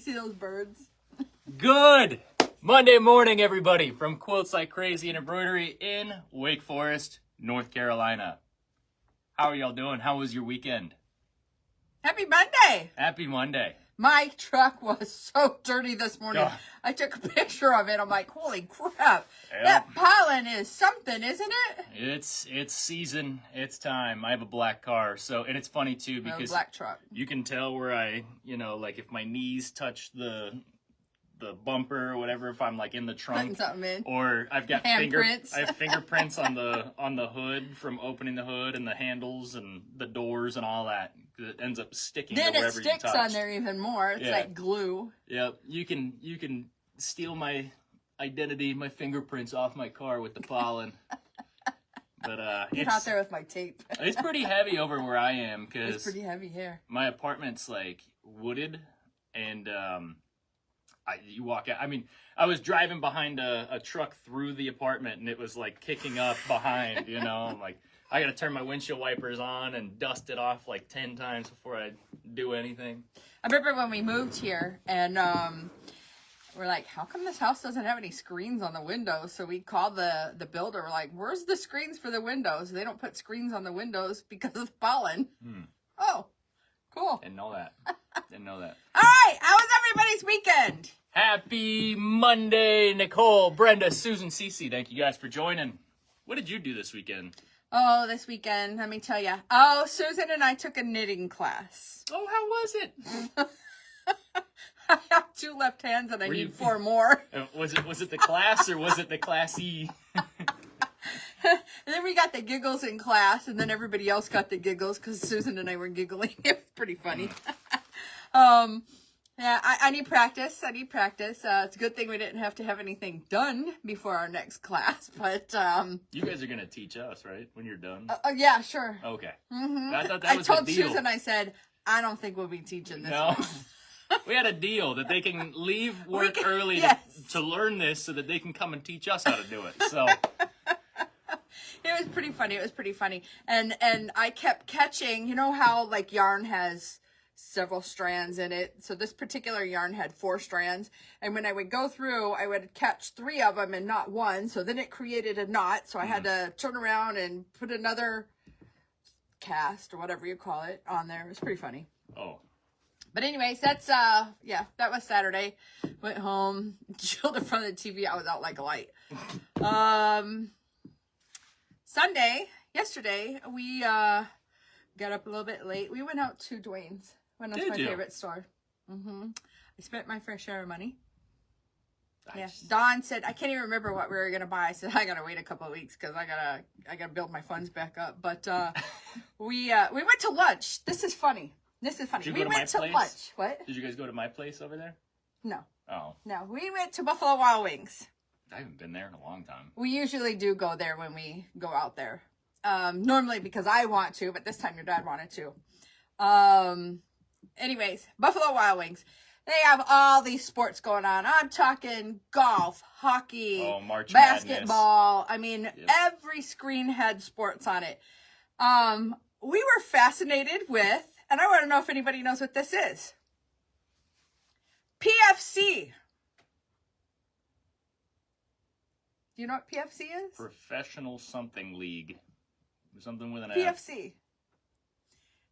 see those birds? Good Monday morning, everybody, from Quilts Like Crazy and Embroidery in Wake Forest, North Carolina. How are y'all doing? How was your weekend? Happy Monday! Happy Monday. My truck was so dirty this morning. Ugh. I took a picture of it. I'm like, holy crap. Yep. That pollen is something, isn't it? It's season. It's time. I have a black car, and it's funny too because black truck. you can tell where like if my knees touch the bumper or whatever, if I'm like in the trunk, Putting something in. or I've got Handprints. I have fingerprints on the hood from opening the hood and the handles and the doors and all that. It ends up sticking Then to it wherever you sticks touch. on there even more. It's like glue. Yep, you can steal my identity, my fingerprints off my car with the pollen. But Get out there with my tape. It's pretty heavy over where I am It's because pretty heavy here. my apartment's like wooded, and you walk out. I mean, I was driving behind a truck through the apartment, and it was like kicking up behind. I'm like, I got to turn my windshield wipers on and dust it off like 10 times before I do anything. I remember when we moved here, and we're like, how come this house doesn't have any screens on the windows? So we called the builder. We're like, where's the screens for the windows? They don't put screens on the windows because of pollen. Oh, cool. Didn't know that. All right, how was everybody's weekend? Happy Monday, Nicole, Brenda, Susan, Cece. Thank you guys for joining. What did you do this weekend? Oh, this weekend, let me tell you. Oh, Susan and I took a knitting class. Oh, how was it? I have 2 left hands and I need 4 more. Was it the class or was it the classy? And then we got the giggles in class, and then everybody else got the giggles because Susan and I were giggling. It was pretty funny. Yeah, I need practice. It's a good thing we didn't have to have anything done before our next class. But you guys are gonna teach us, right? When you're done. Yeah, sure. Okay. Mm-hmm. I thought that was the told deal. Susan, I said, I don't think we'll be teaching this. No. one. We had a deal that they can leave work early to learn this so that they can come and teach us how to do it. So It was pretty funny. And I kept catching, you know how like yarn has several strands in it. So this particular yarn had 4 strands. And when I would go through, I would catch 3 of them and not 1. So then it created a knot. So I had to turn around and put another cast or whatever you call it on there. It was pretty funny. Oh. But anyways, that's, that was Saturday. Went home, chilled in front of the TV. I was out like a light. Sunday, yesterday, we got up a little bit late. We went out to Dwayne's. Went out to my favorite store. I spent my fair share of money. Nice. Yeah. Dawn said, I can't even remember what we were going to buy. I said, I got to wait a couple of weeks because I gotta build my funds back up. But we went to lunch. This is funny. Did you We go to went my to place? lunch. What? Did you guys go to my place over there? No. Oh. No, we went to Buffalo Wild Wings. I haven't been there in a long time. We usually do go there when we go out there. Normally because I want to, but this time your dad wanted to. Anyways, Buffalo Wild Wings. They have all these sports going on. I'm talking golf, hockey, March basketball. Madness. I mean, every screen had sports on it. We were fascinated with, and I want to know if anybody knows what this is. PFC. Do you know what PFC is? Professional something league. Something with an F. PFC.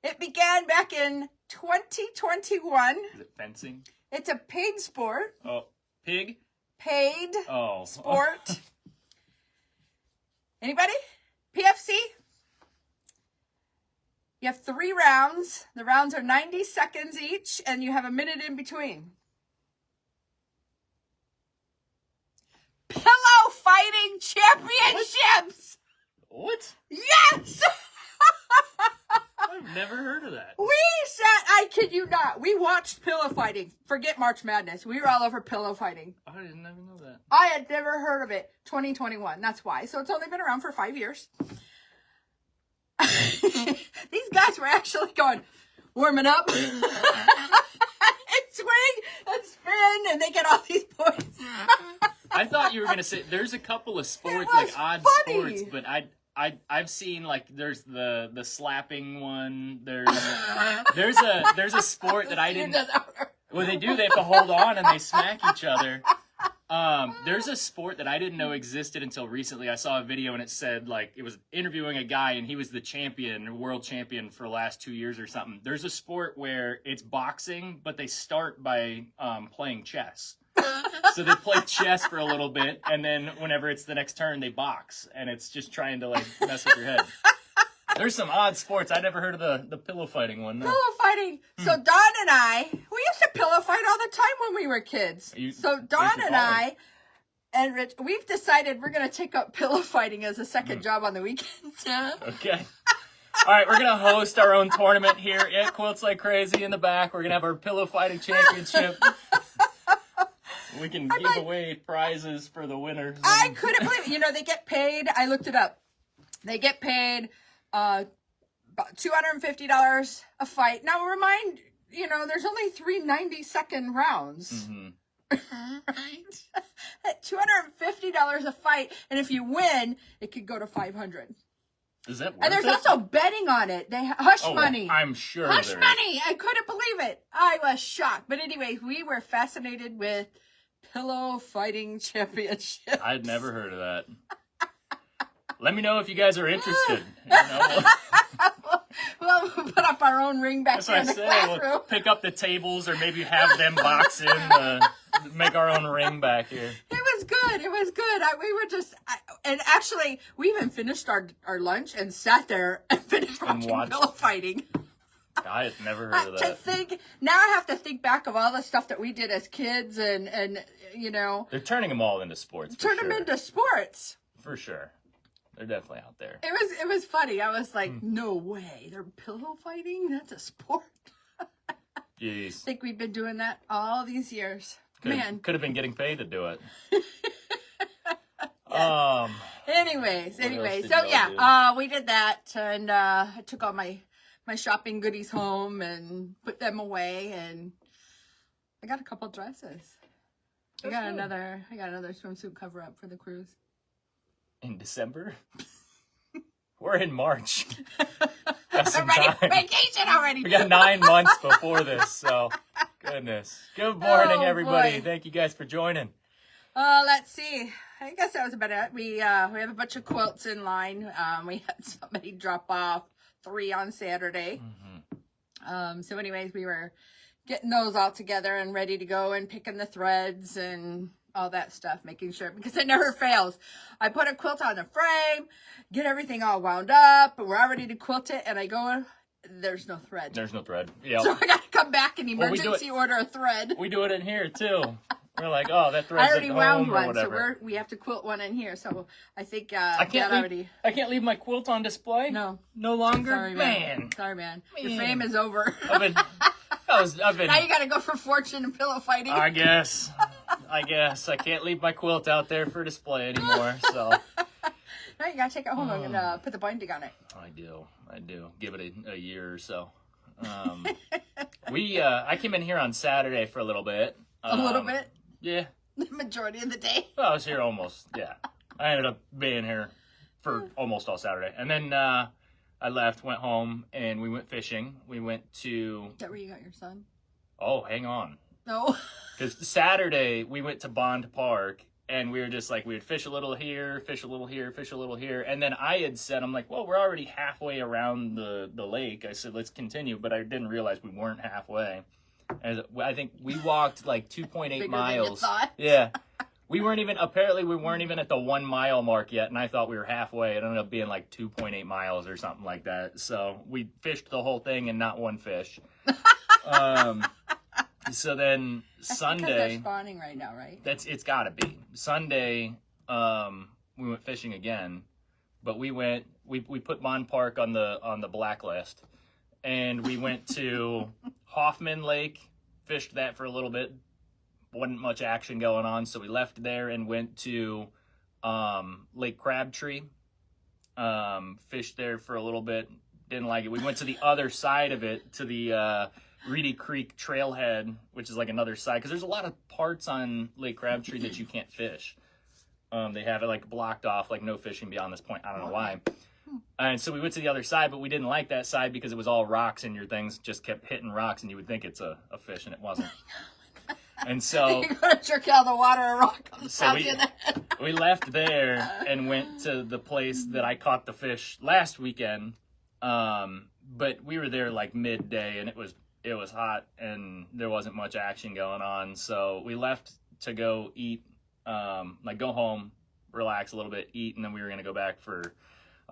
It began back in 2021. Is it fencing? It's a paid sport. Oh, pig? Paid Oh. sport. Anybody? PFC? You have 3 rounds. The rounds are 90 seconds each, and you have a minute in between. Pillow Fighting Championships! What? Yes! I've never heard of that. I kid you not, we watched pillow fighting. Forget March Madness. We were all over pillow fighting. I didn't even know that. I had never heard of it. 2021, that's why. So it's only been around for 5 years. These guys were actually going, warming up. And swing and spin, and they get all these points. I thought you were going to say, there's a couple of sports, like odd funny. sports, but I've seen, like, there's the slapping one. There's a sport that I didn't. Well, they do. They have to hold on and they smack each other. There's a sport that I didn't know existed until recently. I saw a video and it said, like, it was interviewing a guy and he was the champion, world champion for the last 2 years or something. There's a sport where it's boxing, but they start by playing chess. So they play chess for a little bit, and then whenever it's the next turn, they box. And it's just trying to, like, mess with your head. There's some odd sports. I never heard of the pillow fighting one. No. Pillow fighting. So Dawn and I, we used to pillow fight all the time when we were kids. So Dawn and I and Rich, we've decided we're going to take up pillow fighting as a second job on the weekends. Okay. All right, we're going to host our own tournament here at Quilts Like Crazy in the back. We're going to have our pillow fighting championship. We can give away prizes for the winners. I couldn't believe it. You know, they get paid. I looked it up. They get paid about $250 a fight. Now, remind, you know, there's only 3 90-second rounds. Right? $250 a fight. And if you win, it could go to $500. Is that worth And there's it? also betting on it. They hush money. I'm sure Hush money. I couldn't believe it. I was shocked. But anyway, we were fascinated with pillow fighting championships. I'd never heard of that. Let me know if you guys are interested. You know, we'll put up our own ring back here in the classroom. We'll pick up the tables or maybe have them box in, make our own ring back here. It was good. It was good. We were just, and actually, we even finished our lunch and sat there and finished watching pillow fighting. I had never heard of that. Now I have to think back of all the stuff that we did as kids and you know. They're turning them all into sports. Turn them into sports. For sure. They're definitely out there. It was funny. I was like, no way. They're pillow fighting? That's a sport. Jeez. I think we've been doing that all these years. Could have been getting paid to do it. Anyways. So yeah, we did that and I took all my shopping goodies home and put them away, and I got a couple dresses. I got another swimsuit cover up for the cruise. In December? We're in March. I'm ready for vacation already. We got 9 months before this, so goodness. Good morning, everybody. Boy. Thank you guys for joining. Let's see. I guess that was about it. We have a bunch of quilts in line. We had somebody drop off 3 on Saturday. So anyways, we were getting those all together and ready to go and picking the threads and all that stuff, making sure, because it never fails. I put a quilt on the frame, get everything all wound up, and we're all ready to quilt it, and I go, there's no thread. There's no thread. Yeah. So I got to come back and emergency order a thread. We do it in here, too. We're like, oh, that thread's I already at wound home one, or whatever. so we have to quilt one in here. So I think I can't leave my quilt on display. No longer. Sorry, man. Sorry, man. Your fame is over. I've been. Now you got to go for fortune and pillow fighting. I guess I can't leave my quilt out there for display anymore. So. No, you got to take it home and put the binding on it. I do. Give it a year or so. I came in here on Saturday for a little bit. A little bit. Yeah. The majority of the day. Well, I was here almost, yeah. I ended up being here for almost all Saturday. And then I left, went home, and we went fishing. We went to... Is that where you got your son? Oh, hang on. No. Because Saturday, we went to Bond Park, and we were just like, we would fish a little here, fish a little here, fish a little here. And then I had said, I'm like, well, we're already halfway around the lake. I said, let's continue. But I didn't realize we weren't halfway. And I think we walked like 2.8 miles. Than you thought. Yeah. We weren't even at the 1 mile mark yet, and I thought we were halfway. It ended up being like 2.8 miles or something like that. So we fished the whole thing and not one fish. So then Sunday. Because they're spawning right now, right? It's gotta be. Sunday, we went fishing again, but we put Mon Park on the blacklist, and we went to Hoffman Lake, fished that for a little bit. Wasn't much action going on, so we left there and went to Lake Crabtree. Fished there for a little bit. Didn't like it. We went to the other side of it, to the Reedy Creek Trailhead, which is like another side, because there's a lot of parts on Lake Crabtree that you can't fish. They have it like blocked off, like no fishing beyond this point. I don't know why. And so we went to the other side, but we didn't like that side because it was all rocks and your things just kept hitting rocks and you would think it's a fish and it wasn't. And so you're gonna jerk out of the water and rock comes so we left there and went to the place that I caught the fish last weekend. But we were there like midday and it was hot and there wasn't much action going on. So we left to go eat, like go home, relax a little bit, eat, and then we were gonna go back for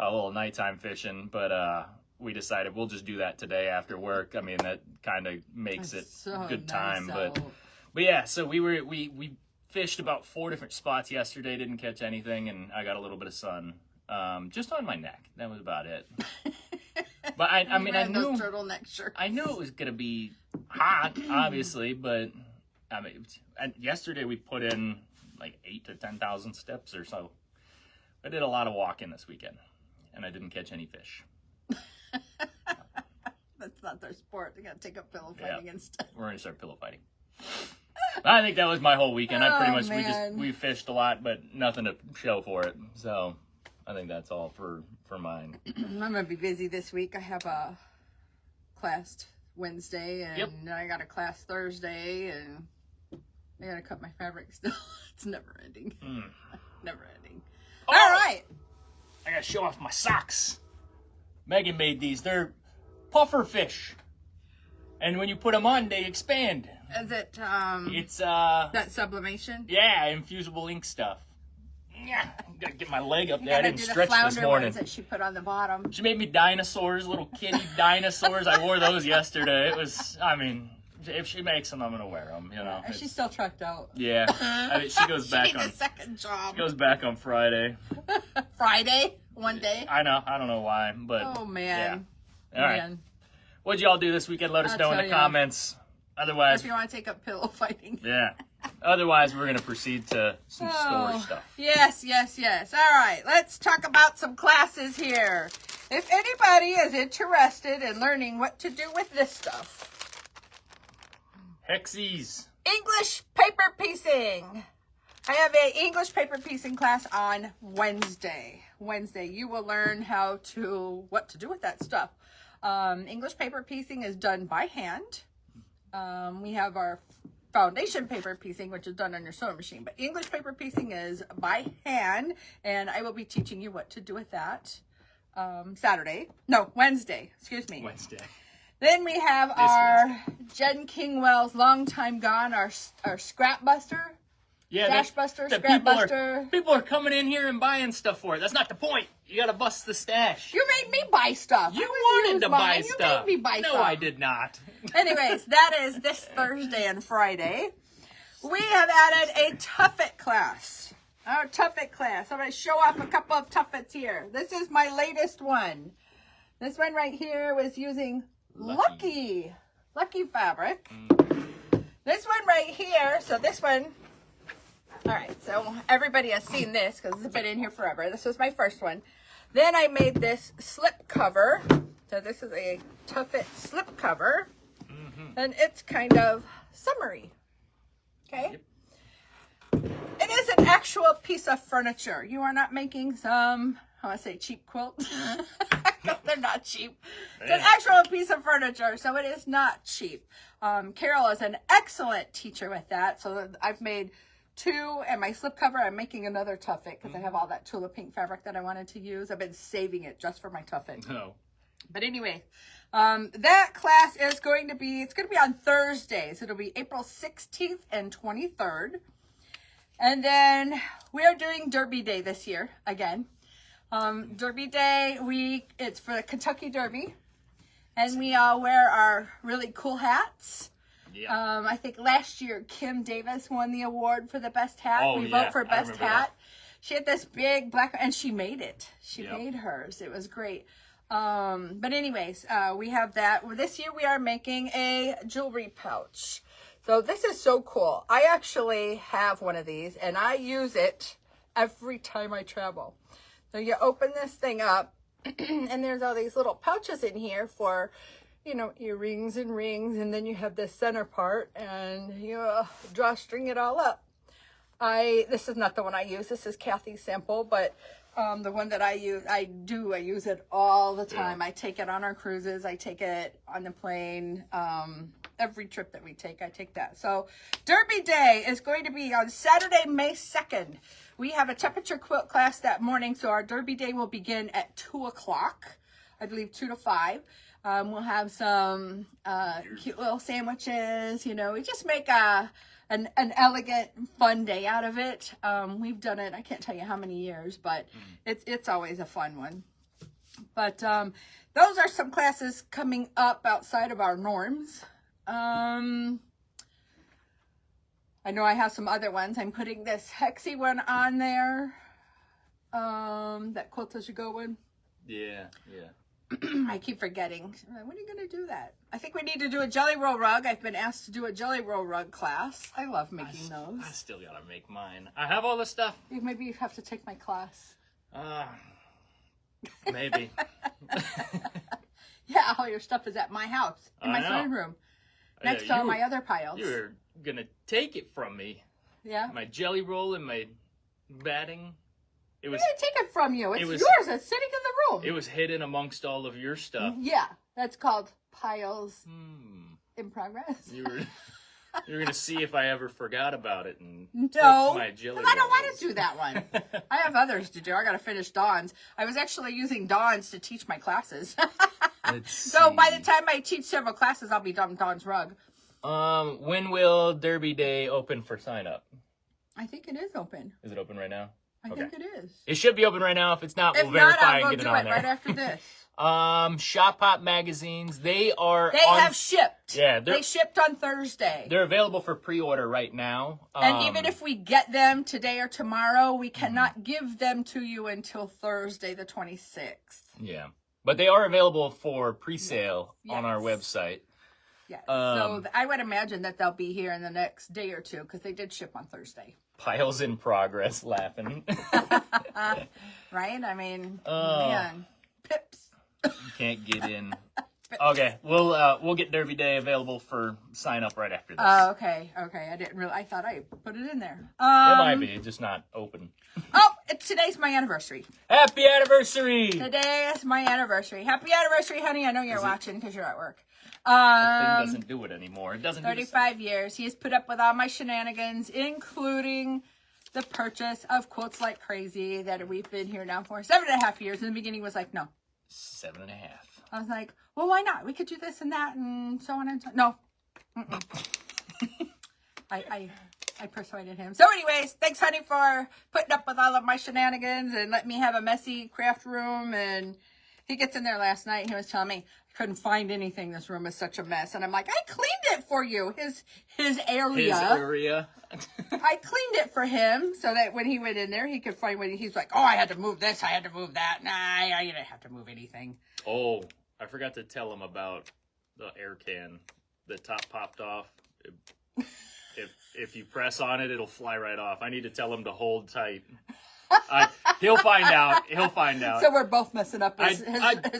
a little nighttime fishing. But we decided we'll just do that today after work. I mean, that kind of makes it so good nice time. out. But yeah, so we fished about 4 different spots yesterday, didn't catch anything, and I got a little bit of sun, just on my neck. That was about it. But I mean, I knew turtleneck shirts. I knew it was gonna be hot, obviously, but I mean, yesterday we put in like 8,000 to 10,000 steps or so. I did a lot of walking this weekend, and I didn't catch any fish. That's not their sport. They gotta take up pillow fighting instead. We're gonna start pillow fighting. I think that was my whole weekend. I pretty much we fished a lot, but nothing to show for it. So I think that's all for mine. I'm gonna be busy this week. I have a class Wednesday, and I got a class Thursday, and I gotta cut my fabric still. It's never ending. Never ending. Oh, all right. I gotta show off my socks. Megan made these. They're puffer fish, and when you put them on, they expand. Is it It's that sublimation? Yeah, infusible ink stuff. Yeah, I gotta get my leg up You there. I gotta didn't do stretch the flounder this morning. ones that she put on the bottom. She made me dinosaurs, little kitty dinosaurs. I wore those yesterday. It was, I mean, if she makes them, I'm gonna wear them. You know. She's still trucked out. Yeah, I mean, she goes back she on. needs a second job. She goes back on Friday. Friday, one day. I know. I don't know why, but. Oh man. Yeah. All right. Man. What'd y'all do this weekend? Let us I'll know in tell the ya. comments. Otherwise, If you want to take up pillow fighting. yeah. Otherwise, we're gonna proceed to some store stuff. Yes. All right, let's talk about some classes here. If anybody is interested in learning what to do with this stuff. Hexies. English paper piecing. I have an English paper piecing class on Wednesday. You will learn what to do with that stuff. English paper piecing is done by hand. We have our foundation paper piecing, which is done on your sewing machine. But English paper piecing is by hand, and I will be teaching you what to do with that Wednesday. Excuse me. Wednesday. Then we have our Jen Kingwell's Long Time Gone, our Scrap Buster. Yeah, Stash Buster, Scrap Buster. People are coming in here and buying stuff for it. That's not the point. You gotta bust the stash. You made me buy stuff. You wanted to buy You stuff. made me buy no, stuff. I did not. Anyways, that is this Thursday and Friday. We have added a Tuffet class. Our Tuffet class. I'm going to show off a couple of Tuffets here. This is my latest one. This one right here was using Lucky fabric. This one right here. So this one. All right. So everybody has seen this because it's been in here forever. This was my first one. Then I made this slip cover. So this is a Tuffet slip cover. And it's kind of summery. Okay? Yep. It is an actual piece of furniture. You are not making some, I want to say cheap quilts. They're not cheap. It's an actual piece of furniture, so it is not cheap. Carol is an excellent teacher with that. So I've made 2, and my slip cover, I'm making another Tuffet because I have all that tulip pink fabric that I wanted to use. I've been saving it just for my Tuffet. No. But anyway, that class is going to be on Thursdays. It'll be April 16th and 23rd. And then we are doing Derby Day this year again. Derby Day, it's for the Kentucky Derby. And we all wear our really cool hats. Yeah. I think last year Kim Davis won the award for the best hat. Oh, we yeah, vote for I best remember hat. that. She had this big black, and she made it. She Yep. made hers. It was great. But anyways, we have that. This year we are making a jewelry pouch. So this is so cool. I actually have one of these, and I use it every time I travel. So you open this thing up, and there's all these little pouches in here for, earrings and rings, and then you have this center part, and you drawstring it all up. This is not the one I use. This is Kathy's sample, but The one that I use, I use it all the time. I take it on our cruises. I take it on the plane. Every trip that we take, I take that. So Derby Day is going to be on Saturday, May 2nd. We have a temperature quilt class that morning, so our Derby Day will begin at 2 o'clock. I believe 2 to 5. We'll have some cute little sandwiches. You know, we just make an elegant, fun day out of it. We've done it, I can't tell you how many years, but it's always a fun one. But those are some classes coming up outside of our norms. I know I have some other ones. I'm putting this Hexy one on there. That Quilts As You Go one. Yeah. I keep forgetting. When are you going to do that? I think we need to do a jelly roll rug. I've been asked to do a jelly roll rug class. I love making those. I still gotta make mine. I have all the stuff. Maybe you have to take my class. Maybe. Yeah, all your stuff is at my house, in my living room, next to all my other piles. You were gonna take it from me. Yeah? My jelly roll and my batting. I'm going to take it from you. It's yours. It's sitting in the room. It was hidden amongst all of your stuff. Yeah, that's called piles in progress. You were going to see if I ever forgot about it and no, my jelly I don't rolls. want to do that one. I have others to do. I got to finish Dawn's. I was actually using Dawn's to teach my classes. So by the time I teach several classes, I'll be done with Dawn's rug. When will Derby Day open for sign up? I think it is open. Is it open right now? I think it is. It should be open right now. If it's not, we'll If verify not, I'll and go get it do on it there. right after this. Shop Pop magazines. They have shipped. Yeah, they shipped on Thursday. They're available for pre-order right now. And even if we get them today or tomorrow, we cannot give them to you until Thursday, the 26th. Yeah, but they are available for pre-sale on our website. Yes. So I would imagine that they'll be here in the next day or two because they did ship on Thursday. Piles in progress, laughing. Right? I mean, man, pips. You can't get in. Okay, we'll get Derby Day available for sign up right after this. Oh, okay. I didn't really. I thought I put it in there. It might be, it's just not open. Oh, today's my anniversary. Happy anniversary! Today is my anniversary. Happy anniversary, honey. I know you're watching because you're at work. That thing doesn't do it anymore. It doesn't. 35 years. He has put up with all my shenanigans, including the purchase of Quilts Like Crazy that we've been here now for 7.5 years. In the beginning, was like, no. 7.5. I was like, well, why not? We could do this and that and so on and so on. No. I persuaded him. So anyways, thanks, honey, for putting up with all of my shenanigans and letting me have a messy craft room. And he gets in there last night and he was telling me, I couldn't find anything. This room is such a mess. And I'm like, I cleaned it for you. His area. His area. I cleaned it for him so that when he went in there, he could find what he's like, oh, I had to move this. I had to move that. Nah, you didn't have to move anything. Oh, I forgot to tell him about the air can. The top popped off. If you press on it, it'll fly right off. I need to tell him to hold tight. He'll find out. He'll find out. So we're both messing up his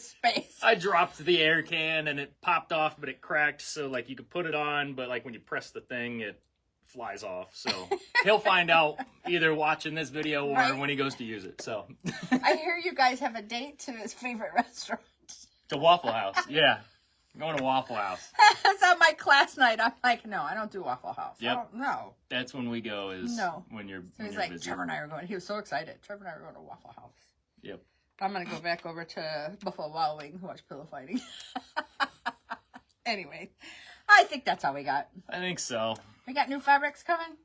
space. I dropped the air can and it popped off, but it cracked. So like you could put it on, but like when you press the thing, it flies off. So he'll find out either watching this video or when he goes to use it. So I hear you guys have a date to his favorite restaurant. To Waffle House. Yeah. I'm going to Waffle House. That's on my class night. I'm like, no, I don't do Waffle House. Yep. I don't know. That's when we go when you're So he's like, busy. Trevor and I are going. He was so excited. Trevor and I are going to Waffle House. Yep. I'm going to go back over to Buffalo Wild Wings and watch pillow fighting. Anyway, I think that's all we got. I think so. We got new fabrics coming?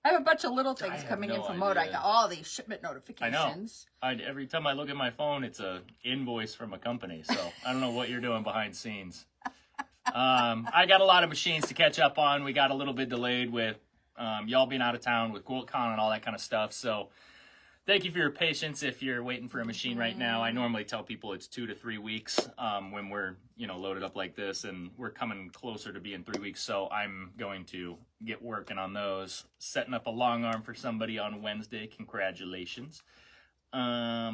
I have a bunch of little things coming in from Mode. I got all these shipment notifications. I know. Every time I look at my phone, it's a invoice from a company. So I don't know what you're doing behind scenes. I got a lot of machines to catch up on. We got a little bit delayed with y'all being out of town with QuiltCon and all that kind of stuff. So thank you for your patience if you're waiting for a machine right now. I normally tell people it's 2 to 3 weeks when we're loaded up like this, and we're coming closer to being 3 weeks. So I'm going to get working on those. Setting up a long arm for somebody on Wednesday. Congratulations. Yeah.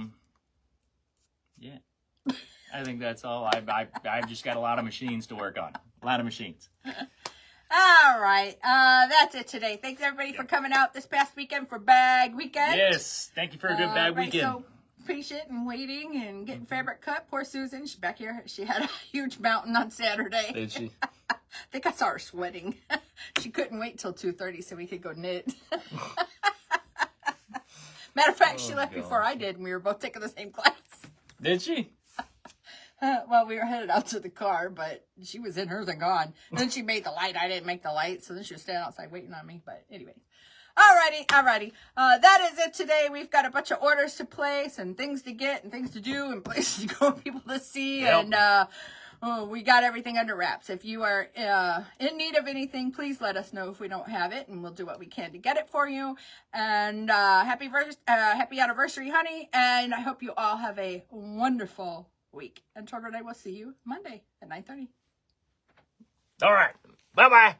I think that's all. I've just got a lot of machines to work on. A lot of machines. All All right. That's it today. Thanks everybody for coming out this past weekend for Bag Weekend. Yes. Thank you for a good bag weekend. So patient and waiting and getting fabric cut. Poor Susan. She's back here. She had a huge mountain on Saturday. Did she? I think I saw her sweating. She couldn't wait till 2:30 so we could go knit. Matter of fact, she left before I did, and we were both taking the same class. Did she? Well, we were headed out to the car, but she was in hers and gone. And then she made the light. I didn't make the light, so then she was standing outside waiting on me. But anyway. Alrighty. That is it today. We've got a bunch of orders to place and things to get and things to do and places to go and people to see. Yep. And we got everything under wraps. If you are in need of anything, please let us know if we don't have it, and we'll do what we can to get it for you. And happy anniversary, honey. And I hope you all have a wonderful week. And children, I will see you Monday at 9:30. All right. Bye-bye.